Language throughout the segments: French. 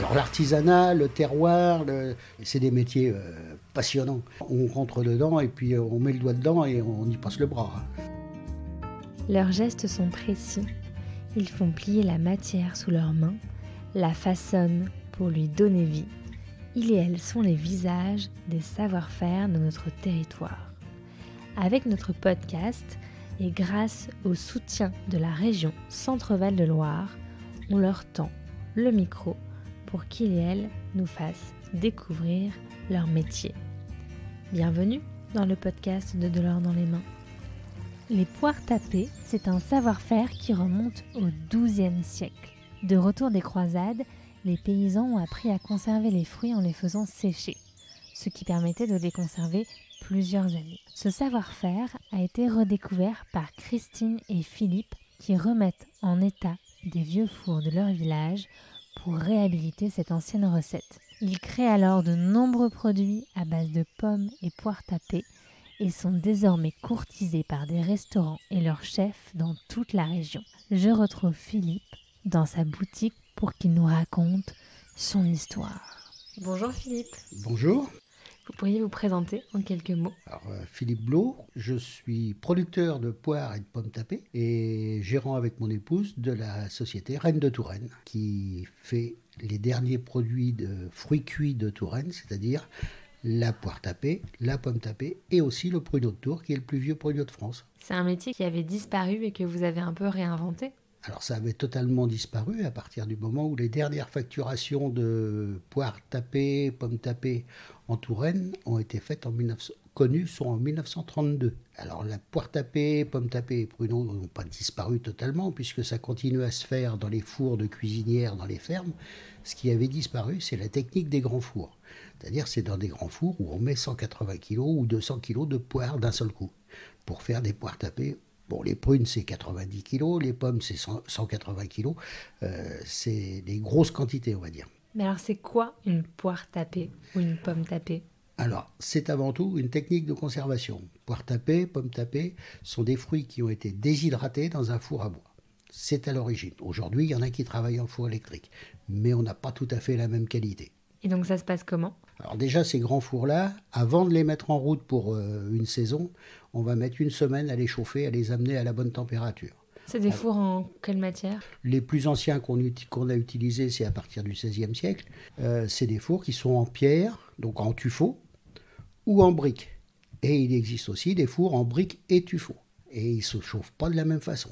Alors l'artisanat, le terroir, c'est des métiers passionnants. On rentre dedans et puis on met le doigt dedans et on y passe le bras. Leurs gestes sont précis. Ils font plier la matière sous leurs mains, la façonnent pour lui donner vie. Ils et elles sont les visages des savoir-faire de notre territoire. Avec notre podcast et grâce au soutien de la région Centre-Val de Loire, on leur tend le micro pour qu'ils et elles nous fassent découvrir leur métier. Bienvenue dans le podcast de l'or dans les mains. Les poires tapées, c'est un savoir-faire qui remonte au XIIe siècle. De retour des croisades, les paysans ont appris à conserver les fruits en les faisant sécher, ce qui permettait de les conserver plusieurs années. Ce savoir-faire a été redécouvert par Christine et Philippe qui remettent en état des vieux fours de leur village pour réhabiliter cette ancienne recette. Ils créent alors de nombreux produits à base de pommes et poires tapées et sont désormais courtisés par des restaurants et leurs chefs dans toute la région. Je retrouve Philippe dans sa boutique pour qu'il nous raconte son histoire. Bonjour Philippe. Bonjour. Vous pourriez vous présenter en quelques mots? Alors, Philippe Blot, je suis producteur de poires et de pommes tapées et gérant avec mon épouse de la société Reine de Touraine qui fait les derniers produits de fruits cuits de Touraine, c'est-à-dire la poire tapée, la pomme tapée et aussi le pruneau de Tours qui est le plus vieux pruneau de France. C'est un métier qui avait disparu et que vous avez un peu réinventé? Alors ça avait totalement disparu à partir du moment où les dernières facturations de poires tapées, pommes tapées en Touraine ont été faites connues sont en 1932. Alors la poire tapée, pommes tapées et pruneaux n'ont pas disparu totalement puisque ça continue à se faire dans les fours de cuisinières, dans les fermes. Ce qui avait disparu, c'est la technique des grands fours. C'est-à-dire c'est dans des grands fours où on met 180 kg ou 200 kg de poires d'un seul coup pour faire des poires tapées. Bon, les prunes, c'est 90 kg, les pommes, c'est 180 kg. C'est des grosses quantités, on va dire. Mais alors, c'est quoi une poire tapée ou une pomme tapée? Alors, c'est avant tout une technique de conservation. Poire tapée, pomme tapée sont des fruits qui ont été déshydratés dans un four à bois. C'est à l'origine. Aujourd'hui, il y en a qui travaillent en four électrique, mais on n'a pas tout à fait la même qualité. Et donc, ça se passe comment? Alors déjà, ces grands fours-là, avant de les mettre en route pour une saison, on va mettre une semaine à les chauffer, à les amener à la bonne température. C'est des fours en quelle matière? Les plus anciens qu'on a utilisés, c'est à partir du XVIe siècle. C'est des fours qui sont en pierre, donc en tuffeau, ou en briques. Et il existe aussi des fours en briques et tuffeau. Et ils ne se chauffent pas de la même façon.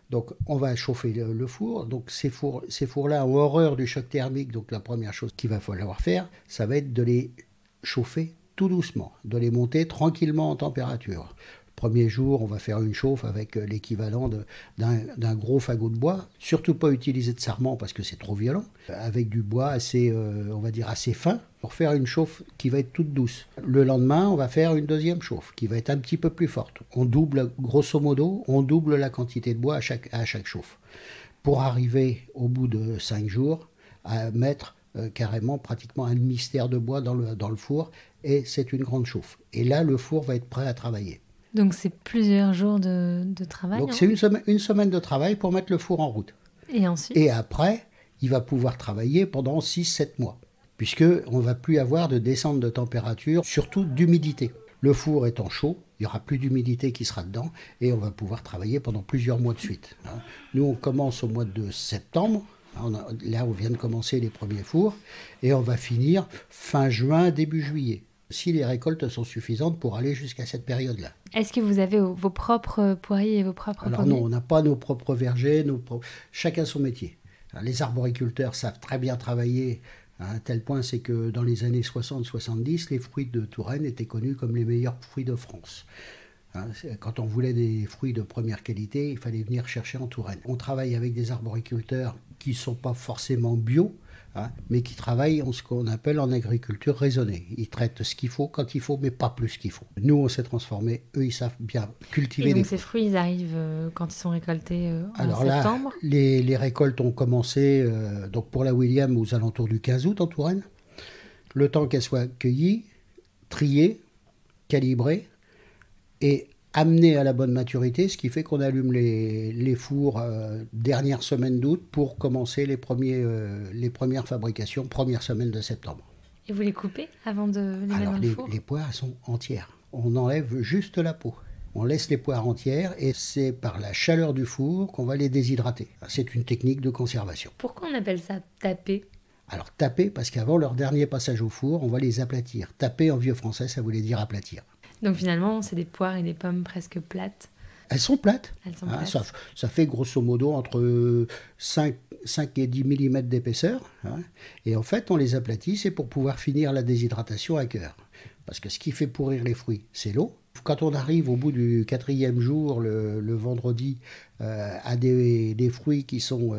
Donc on va chauffer le four. Donc ces fours-là ont horreur du choc thermique. Donc la première chose qu'il va falloir faire, ça va être de les chauffer tout doucement, de les monter tranquillement en température. Premier jour, on va faire une chauffe avec l'équivalent d'un gros fagot de bois. Surtout pas utiliser de sarment parce que c'est trop violent. Avec du bois assez, on va dire assez fin pour faire une chauffe qui va être toute douce. Le lendemain, on va faire une deuxième chauffe qui va être un petit peu plus forte. On double, grosso modo, on double la quantité de bois à chaque chauffe. Pour arriver au bout de 5 jours à mettre carrément pratiquement un demi-stère de bois dans le four et c'est une grande chauffe. Et là, le four va être prêt à travailler. Donc c'est plusieurs jours de travail. Donc c'est une semaine de travail pour mettre le four en route. Et ensuite? Et après, il va pouvoir travailler pendant 6-7 mois, puisqu'on ne va plus avoir de descente de température, surtout d'humidité. Le four étant chaud, il n'y aura plus d'humidité qui sera dedans, et on va pouvoir travailler pendant plusieurs mois de suite. Nous, on commence au mois de septembre. Là, on vient de commencer les premiers fours, et on va finir fin juin, début juillet, si les récoltes sont suffisantes pour aller jusqu'à cette période-là. Est-ce que vous avez vos propres poiriers et vos propres pommiers? Alors non, on n'a pas nos propres vergers, chacun son métier. Alors, les arboriculteurs savent très bien travailler, à un tel point c'est que dans les années 60-70, les fruits de Touraine étaient connus comme les meilleurs fruits de France. Quand on voulait des fruits de première qualité, il fallait venir chercher en Touraine. On travaille avec des arboriculteurs qui ne sont pas forcément bio, mais qui travaillent en ce qu'on appelle en agriculture raisonnée. Ils traitent ce qu'il faut, quand il faut, mais pas plus qu'il faut. Nous, on s'est transformés. Eux, ils savent bien cultiver. Et donc ces fruits, ils arrivent quand ils sont récoltés en septembre? Alors là, les récoltes ont commencé donc pour la William aux alentours du 15 août en Touraine. Le temps qu'elle soit cueillie, triée, calibrée, et amenés à la bonne maturité, ce qui fait qu'on allume les fours dernière semaine d'août pour commencer les premières fabrications, première semaine de septembre. Et vous les coupez avant de les mettre dans le four ? Les poires elles sont entières. On enlève juste la peau. On laisse les poires entières et c'est par la chaleur du four qu'on va les déshydrater. C'est une technique de conservation. Pourquoi on appelle ça taper ? Alors taper, parce qu'avant leur dernier passage au four, on va les aplatir. Taper en vieux français, ça voulait dire aplatir. Donc finalement, c'est des poires et des pommes presque plates. Elles sont plates. Elles sont plates. Ça fait grosso modo entre 5 et 10 mm d'épaisseur. Et en fait, on les aplatit, c'est pour pouvoir finir la déshydratation à cœur. Parce que ce qui fait pourrir les fruits, c'est l'eau. Quand on arrive au bout du 4e jour, le vendredi, à des fruits qui sont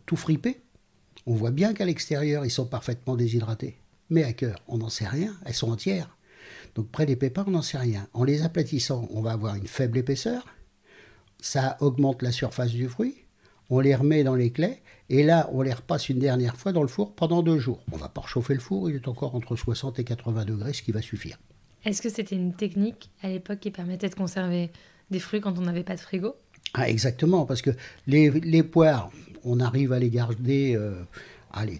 tout fripés, on voit bien qu'à l'extérieur, ils sont parfaitement déshydratés. Mais à cœur, on n'en sait rien, elles sont entières. Donc près des pépins, on n'en sait rien. En les aplatissant, on va avoir une faible épaisseur, ça augmente la surface du fruit, on les remet dans les claies, et là, on les repasse une dernière fois dans le four pendant 2 jours. On ne va pas réchauffer le four, il est encore entre 60 et 80 degrés, ce qui va suffire. Est-ce que c'était une technique à l'époque qui permettait de conserver des fruits quand on n'avait pas de frigo ? Exactement, parce que les poires, on arrive à les garder,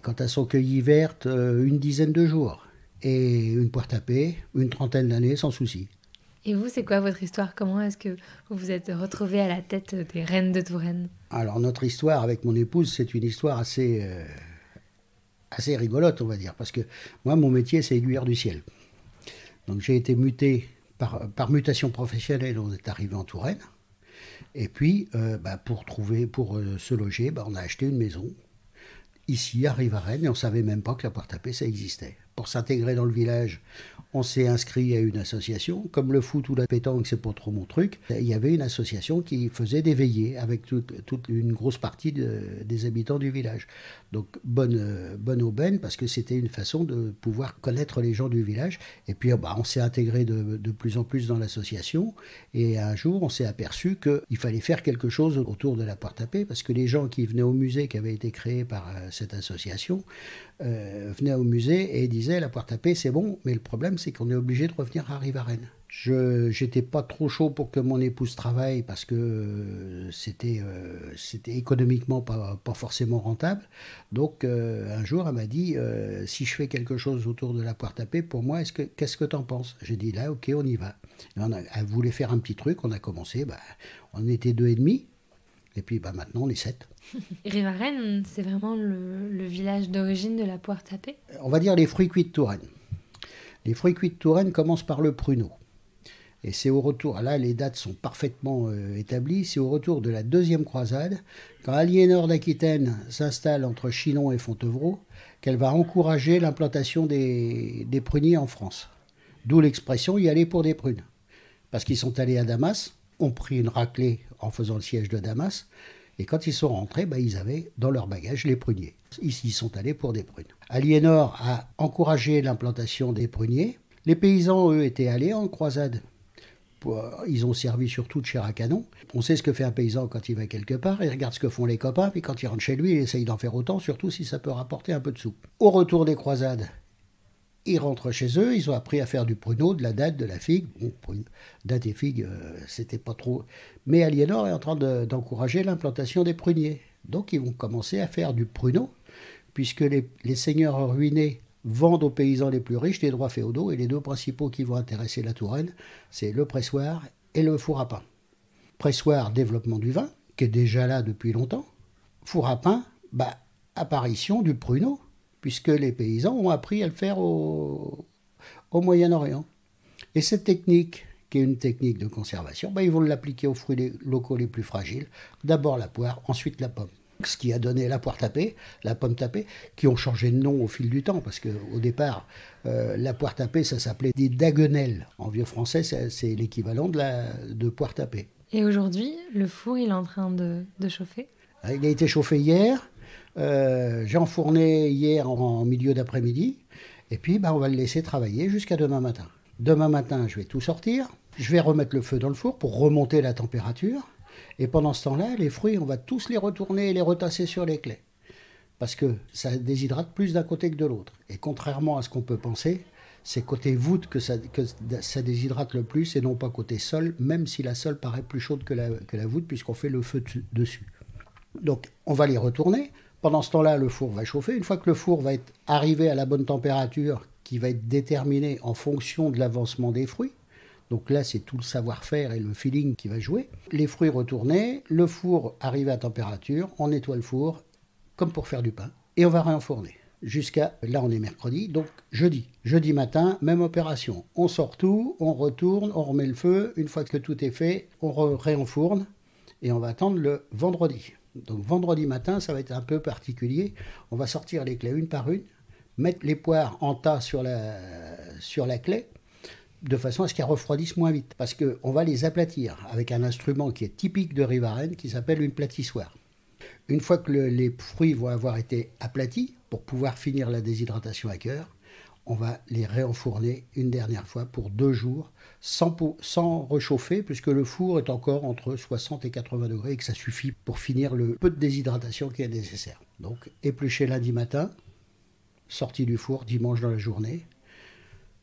quand elles sont cueillies vertes, une dizaine de jours. Et une poire tapée, une trentaine d'années sans souci. Et vous, c'est quoi votre histoire ? Comment est-ce que vous vous êtes retrouvés à la tête des Reines de Touraine ? Alors notre histoire avec mon épouse, c'est une histoire assez rigolote, on va dire. Parce que moi, mon métier, c'est aiguilleur du ciel. Donc j'ai été muté par mutation professionnelle, on est arrivé en Touraine. Et puis, pour se loger, on a acheté une maison, ici, à Rivarennes, et on ne savait même pas que la poire tapée, ça existait. Pour s'intégrer dans le village, on s'est inscrit à une association. Comme le foot ou la pétanque, c'est pas trop mon truc, il y avait une association qui faisait des veillées avec toute une grosse partie des habitants du village. Donc, bonne aubaine, parce que c'était une façon de pouvoir connaître les gens du village. Et puis, on s'est intégré de plus en plus dans l'association. Et un jour, on s'est aperçu qu'il fallait faire quelque chose autour de la poire tapée, parce que les gens qui venaient au musée qui avait été créé par cette association venaient au musée et disaient la poire tapée c'est bon, mais le problème c'est qu'on est obligé de revenir à Rivarennes. J'étais pas trop chaud pour que mon épouse travaille parce que c'était économiquement pas forcément rentable. Donc un jour elle m'a dit si je fais quelque chose autour de la poire tapée, pour moi qu'est-ce que t'en penses? J'ai dit là ok on y va. Elle voulait faire un petit truc, on a commencé, on était 2 et demi. Et puis maintenant, on est 7. Rivarennes, c'est vraiment le village d'origine de la poire tapée ? On va dire les fruits cuits de Touraine. Les fruits cuits de Touraine commencent par le pruneau. Et c'est au retour, là les dates sont parfaitement établies, c'est au retour de la 2e croisade, quand Aliénor d'Aquitaine s'installe entre Chinon et Fontevraud, qu'elle va encourager l'implantation des pruniers en France. D'où l'expression « y aller pour des prunes ». Parce qu'ils sont allés à Damas, ont pris une raclée en faisant le siège de Damas, et quand ils sont rentrés, ils avaient dans leur bagage les pruniers. Ils sont allés pour des prunes. Aliénor a encouragé l'implantation des pruniers. Les paysans, eux, étaient allés en croisade. Ils ont servi surtout de chair à canon. On sait ce que fait un paysan quand il va quelque part, il regarde ce que font les copains, puis quand il rentre chez lui, il essaye d'en faire autant, surtout si ça peut rapporter un peu de sous. Au retour des croisades, ils rentrent chez eux, ils ont appris à faire du pruneau, de la date, de la figue. Bon, date et figue, c'était pas trop. Mais Aliénor est en train d'encourager l'implantation des pruniers. Donc ils vont commencer à faire du pruneau, puisque les seigneurs ruinés vendent aux paysans les plus riches des droits féodaux, et les 2 principaux qui vont intéresser la Touraine, c'est le pressoir et le four à pain. Pressoir, développement du vin, qui est déjà là depuis longtemps. Four à pain, apparition du pruneau, puisque les paysans ont appris à le faire au Moyen-Orient. Et cette technique, qui est une technique de conservation, ils vont l'appliquer aux fruits locaux les plus fragiles. D'abord la poire, ensuite la pomme. Ce qui a donné la poire tapée, la pomme tapée, qui ont changé de nom au fil du temps, parce qu'au départ, la poire tapée, ça s'appelait des daguenelles. En vieux français, c'est l'équivalent de poire tapée. Et aujourd'hui, le four, il est en train de chauffer ? Il a été chauffé hier. J'ai enfourné hier en milieu d'après-midi. Et puis, on va le laisser travailler jusqu'à demain matin. Demain matin, je vais tout sortir. Je vais remettre le feu dans le four pour remonter la température. Et pendant ce temps-là, les fruits, on va tous les retourner et les retasser sur les claies. Parce que ça déshydrate plus d'un côté que de l'autre. Et contrairement à ce qu'on peut penser, c'est côté voûte que ça déshydrate le plus et non pas côté sol, même si la sol paraît plus chaude que la voûte puisqu'on fait le feu dessus. Donc on va les retourner. Pendant ce temps-là, le four va chauffer. Une fois que le four va être arrivé à la bonne température, qui va être déterminée en fonction de l'avancement des fruits, donc là c'est tout le savoir-faire et le feeling qui va jouer. Les fruits retournés, le four arrivé à température, on nettoie le four comme pour faire du pain et on va réenfourner. Jusqu'à, là on est mercredi, donc jeudi matin, même opération. On sort tout, on retourne, on remet le feu. Une fois que tout est fait, on réenfourne et on va attendre le vendredi. Donc vendredi matin, ça va être un peu particulier. On va sortir les clés une par une, mettre les poires en tas sur la clé, de façon à ce qu'elles refroidissent moins vite. Parce qu'on va les aplatir avec un instrument qui est typique de Rivarennes, qui s'appelle une platissoire. Une fois que les fruits vont avoir été aplatis, pour pouvoir finir la déshydratation à cœur, on va les réenfourner une dernière fois pour 2 jours, sans réchauffer, puisque le four est encore entre 60 et 80 degrés et que ça suffit pour finir le peu de déshydratation qui est nécessaire. Donc épluché lundi matin, sorti du four dimanche dans la journée,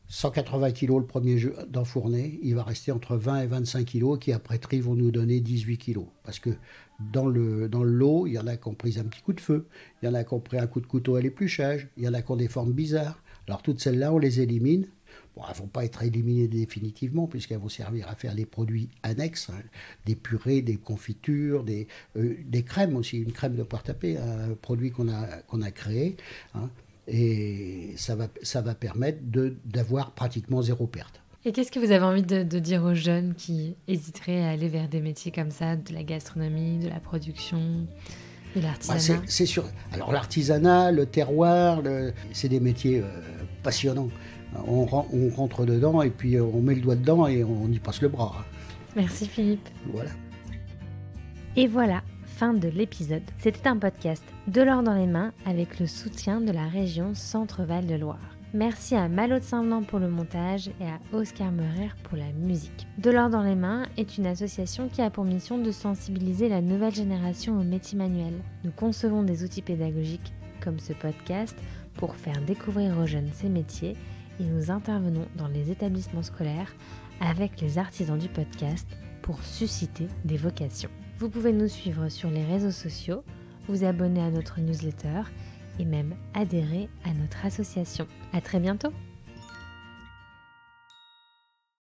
180 kg le premier jeu d'enfourner, il va rester entre 20 et 25 kg qui après tri vont nous donner 18 kg. Parce que dans le lot, il y en a qui ont pris un petit coup de feu, il y en a qui ont pris un coup de couteau à l'épluchage, il y en a qui ont des formes bizarres. Alors toutes celles-là, on les élimine. Bon, elles ne vont pas être éliminées définitivement puisqu'elles vont servir à faire des produits annexes, hein, des purées, des confitures, des crèmes aussi, une crème de poire tapée, un produit qu'on a créé, hein. Et ça va permettre d'avoir pratiquement 0 perte. Et qu'est-ce que vous avez envie de dire aux jeunes qui hésiteraient à aller vers des métiers comme ça, de la gastronomie, de la production, de l'artisanat ? C'est sûr. Alors l'artisanat, le terroir, c'est des métiers passionnants. On rentre dedans et puis on met le doigt dedans et on y passe le bras. Merci Philippe. Voilà. Et voilà. Fin de l'épisode. C'était un podcast de l'or dans les mains avec le soutien de la région Centre-Val de Loire. Merci à Malo de Saint-Venant pour le montage et à Oscar Meurer pour la musique. De l'or dans les mains est une association qui a pour mission de sensibiliser la nouvelle génération aux métiers manuels. Nous concevons des outils pédagogiques comme ce podcast pour faire découvrir aux jeunes ces métiers et nous intervenons dans les établissements scolaires avec les artisans du podcast pour susciter des vocations. Vous pouvez nous suivre sur les réseaux sociaux, vous abonner à notre newsletter et même adhérer à notre association. À très bientôt!